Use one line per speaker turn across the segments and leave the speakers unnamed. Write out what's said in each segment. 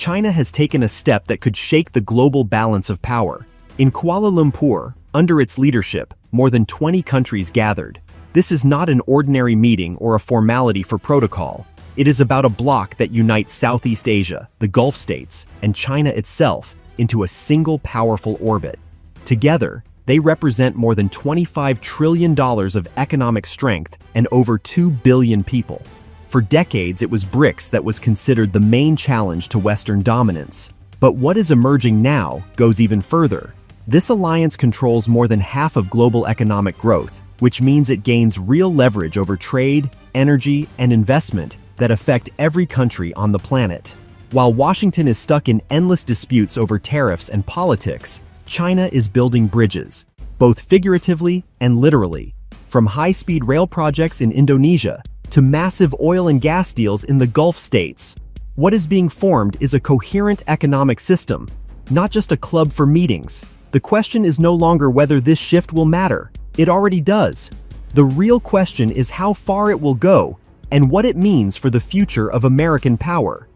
China has taken a step that could shake the global balance of power. In Kuala Lumpur, under its leadership, more than 20 countries gathered. This is not an ordinary meeting or a formality for protocol. It is about a bloc that unites Southeast Asia, the Gulf states, and China itself into a single powerful orbit. Together, they represent more than $25 trillion of economic strength and over 2 billion people. For decades, it was BRICS that was considered the main challenge to Western dominance. But what is emerging now goes even further. This alliance controls more than half of global economic growth, which means it gains real leverage over trade, energy, and investment that affect every country on the planet. While Washington is stuck in endless disputes over tariffs and politics, China is building bridges, both figuratively and literally, from high-speed rail projects in Indonesia to massive oil and gas deals in the Gulf states. What is being formed is a coherent economic system, not just a club for meetings. The question is no longer whether this shift will matter. It already does. The real question is how far it will go and what it means for the future of American power.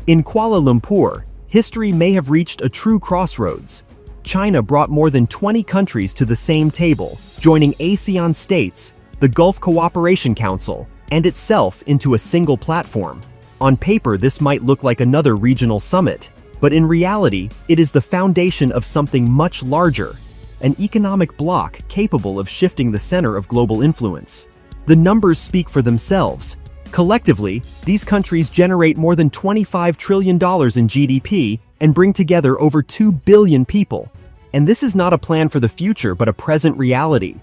In Kuala Lumpur, history may have reached a true crossroads. China brought more than 20 countries to the same table, joining ASEAN states, the Gulf Cooperation Council, and itself into a single platform. On paper, this might look like another regional summit, but in reality, it is the foundation of something much larger, an economic bloc capable of shifting the center of global influence. The numbers speak for themselves. Collectively, these countries generate more than $25 trillion in GDP and bring together over 2 billion people. And this is not a plan for the future, but a present reality.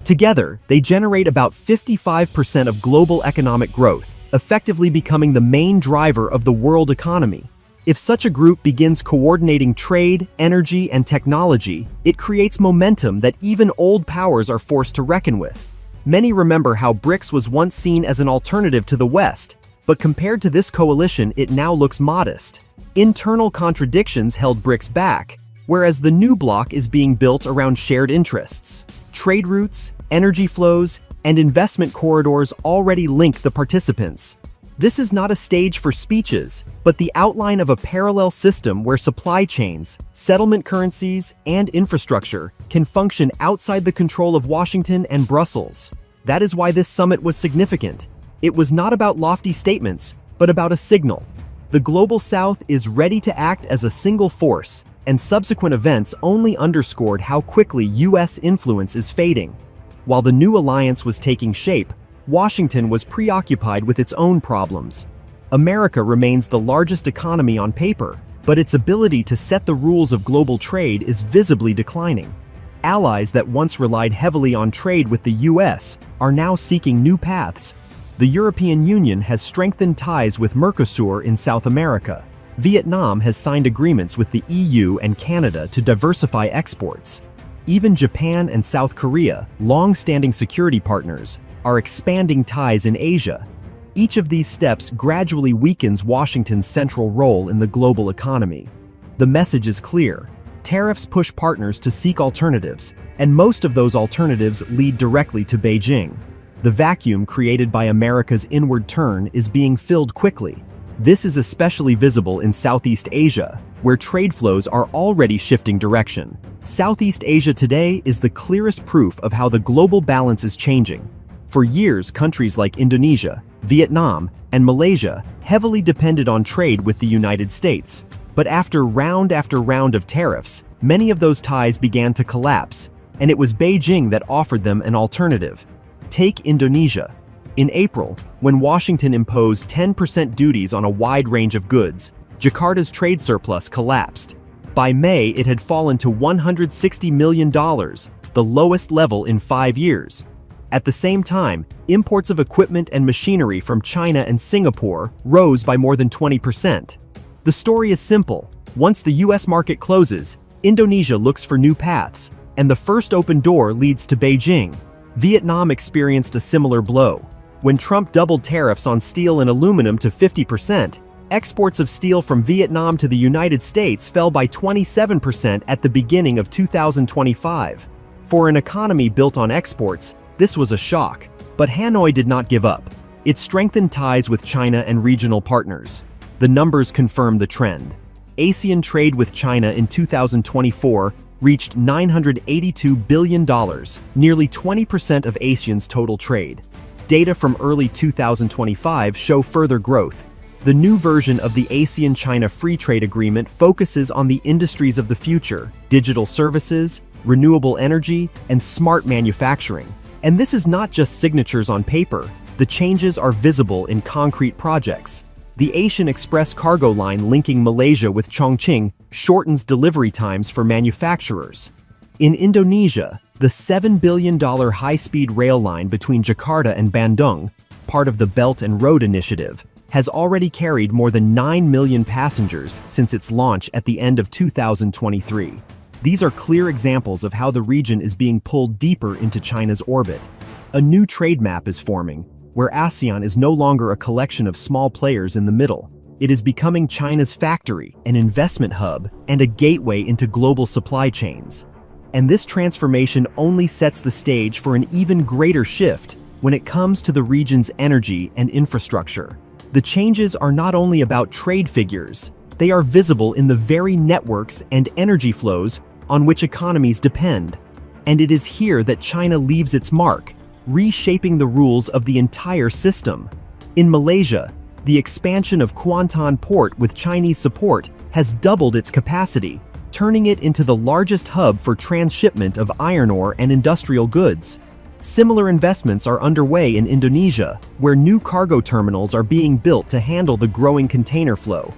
Together, they generate about 55% of global economic growth, effectively becoming the main driver of the world economy. If such a group begins coordinating trade, energy, and technology, it creates momentum that even old powers are forced to reckon with. Many remember how BRICS was once seen as an alternative to the West, but compared to this coalition, it now looks modest. Internal contradictions held BRICS back, whereas the new bloc is being built around shared interests. Trade routes, energy flows, and investment corridors already link the participants. This is not a stage for speeches, but the outline of a parallel system where supply chains, settlement currencies, and infrastructure can function outside the control of Washington and Brussels. That is why this summit was significant. It was not about lofty statements, but about a signal. The Global South is ready to act as a single force, and subsequent events only underscored how quickly U.S. influence is fading. While the new alliance was taking shape, Washington was preoccupied with its own problems. America remains the largest economy on paper, but its ability to set the rules of global trade is visibly declining. Allies that once relied heavily on trade with the U.S. are now seeking new paths. The European Union has strengthened ties with Mercosur in South America. Vietnam has signed agreements with the EU and Canada to diversify exports. Even Japan and South Korea, long-standing security partners, are expanding ties in Asia. Each of these steps gradually weakens Washington's central role in the global economy. The message is clear. Tariffs push partners to seek alternatives, and most of those alternatives lead directly to Beijing. The vacuum created by America's inward turn is being filled quickly. This is especially visible in Southeast Asia, where trade flows are already shifting direction. Southeast Asia today is the clearest proof of how the global balance is changing. For years, countries like Indonesia, Vietnam, and Malaysia heavily depended on trade with the United States. But after round of tariffs, many of those ties began to collapse, and it was Beijing that offered them an alternative. Take Indonesia. In April, when Washington imposed 10% duties on a wide range of goods, Jakarta's trade surplus collapsed. By May, it had fallen to $160 million, the lowest level in 5 years. At the same time, imports of equipment and machinery from China and Singapore rose by more than 20%. The story is simple. Once the US market closes, Indonesia looks for new paths, and the first open door leads to Beijing. Vietnam experienced a similar blow. When Trump doubled tariffs on steel and aluminum to 50%, exports of steel from Vietnam to the United States fell by 27% at the beginning of 2025. For an economy built on exports, this was a shock, but Hanoi did not give up. It strengthened ties with China and regional partners. The numbers confirm the trend. ASEAN trade with China in 2024 reached $982 billion, nearly 20% of ASEAN's total trade. Data from early 2025 show further growth. The new version of the ASEAN-China Free Trade Agreement focuses on the industries of the future: digital services, renewable energy, and smart manufacturing. And this is not just signatures on paper. The changes are visible in concrete projects. The Asian Express cargo line linking Malaysia with Chongqing shortens delivery times for manufacturers. In Indonesia, the $7 billion high-speed rail line between Jakarta and Bandung, part of the Belt and Road Initiative, has already carried more than 9 million passengers since its launch at the end of 2023. These are clear examples of how the region is being pulled deeper into China's orbit. A new trade map is forming, where ASEAN is no longer a collection of small players in the middle. It is becoming China's factory, an investment hub, and a gateway into global supply chains. And this transformation only sets the stage for an even greater shift when it comes to the region's energy and infrastructure. The changes are not only about trade figures, they are visible in the very networks and energy flows on which economies depend. And it is here that China leaves its mark, reshaping the rules of the entire system. In Malaysia, the expansion of Kuantan Port with Chinese support has doubled its capacity, turning it into the largest hub for transshipment of iron ore and industrial goods. Similar investments are underway in Indonesia, where new cargo terminals are being built to handle the growing container flow.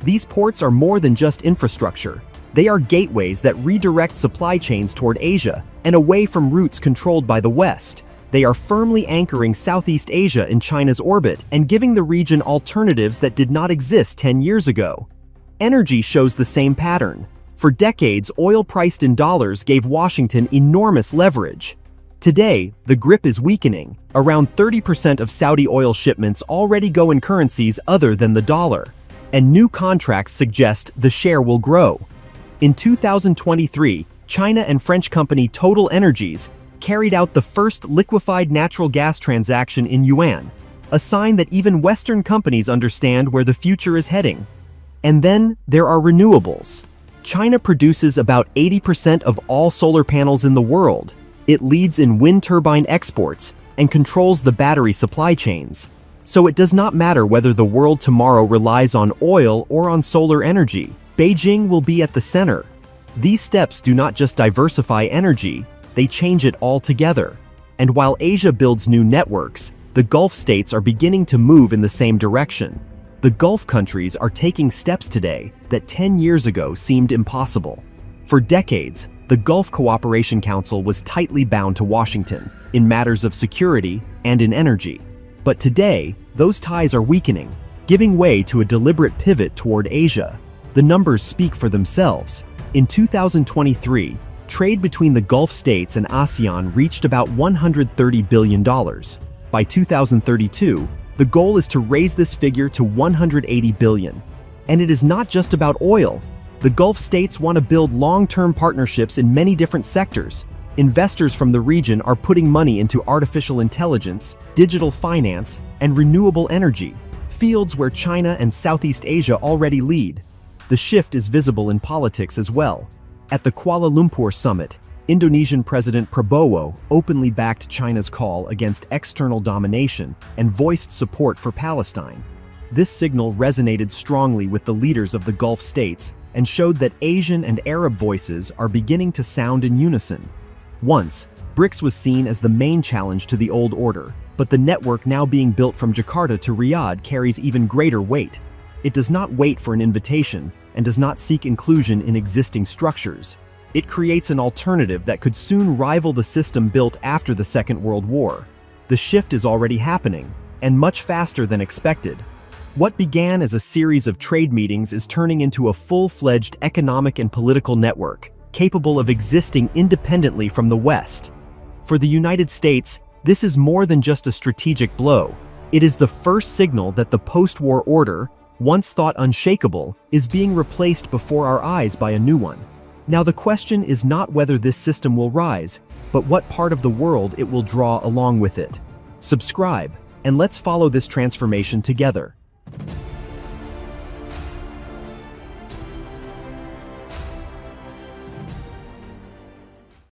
These ports are more than just infrastructure. They are gateways that redirect supply chains toward Asia and away from routes controlled by the West. They are firmly anchoring Southeast Asia in China's orbit and giving the region alternatives that did not exist 10 years ago. Energy shows the same pattern. For decades, oil priced in dollars gave Washington enormous leverage. Today, the grip is weakening. Around 30% of Saudi oil shipments already go in currencies other than the dollar, and new contracts suggest the share will grow. In 2023, China and French company Total Energies carried out the first liquefied natural gas transaction in Yuan, a sign that even Western companies understand where the future is heading. And then there are renewables. China produces about 80% of all solar panels in the world. It leads in wind turbine exports and controls the battery supply chains. So it does not matter whether the world tomorrow relies on oil or on solar energy. Beijing will be at the center. These steps do not just diversify energy, they change it altogether. And while Asia builds new networks, the Gulf states are beginning to move in the same direction. The Gulf countries are taking steps today that 10 years ago seemed impossible. For decades, the Gulf Cooperation Council was tightly bound to Washington in matters of security and in energy. But today, those ties are weakening, giving way to a deliberate pivot toward Asia. The numbers speak for themselves. In 2023, trade between the Gulf states and ASEAN reached about $130 billion. By 2032, the goal is to raise this figure to $180 billion. And it is not just about oil. The Gulf states want to build long-term partnerships in many different sectors. Investors from the region are putting money into artificial intelligence, digital finance, and renewable energy, fields where China and Southeast Asia already lead. The shift is visible in politics as well. At the Kuala Lumpur summit, Indonesian President Prabowo openly backed China's call against external domination and voiced support for Palestine. This signal resonated strongly with the leaders of the Gulf states and showed that Asian and Arab voices are beginning to sound in unison. Once, BRICS was seen as the main challenge to the old order, but the network now being built from Jakarta to Riyadh carries even greater weight. It does not wait for an invitation and does not seek inclusion in existing structures. It creates an alternative that could soon rival the system built after the Second World War. The shift is already happening, and much faster than expected. What began as a series of trade meetings is turning into a full-fledged economic and political network, capable of existing independently from the West. For the United States, this is more than just a strategic blow. It is the first signal that the post-war order, once thought unshakable, is being replaced before our eyes by a new one. Now the question is not whether this system will rise, but what part of the world it will draw along with it. Subscribe, and let's follow this transformation together.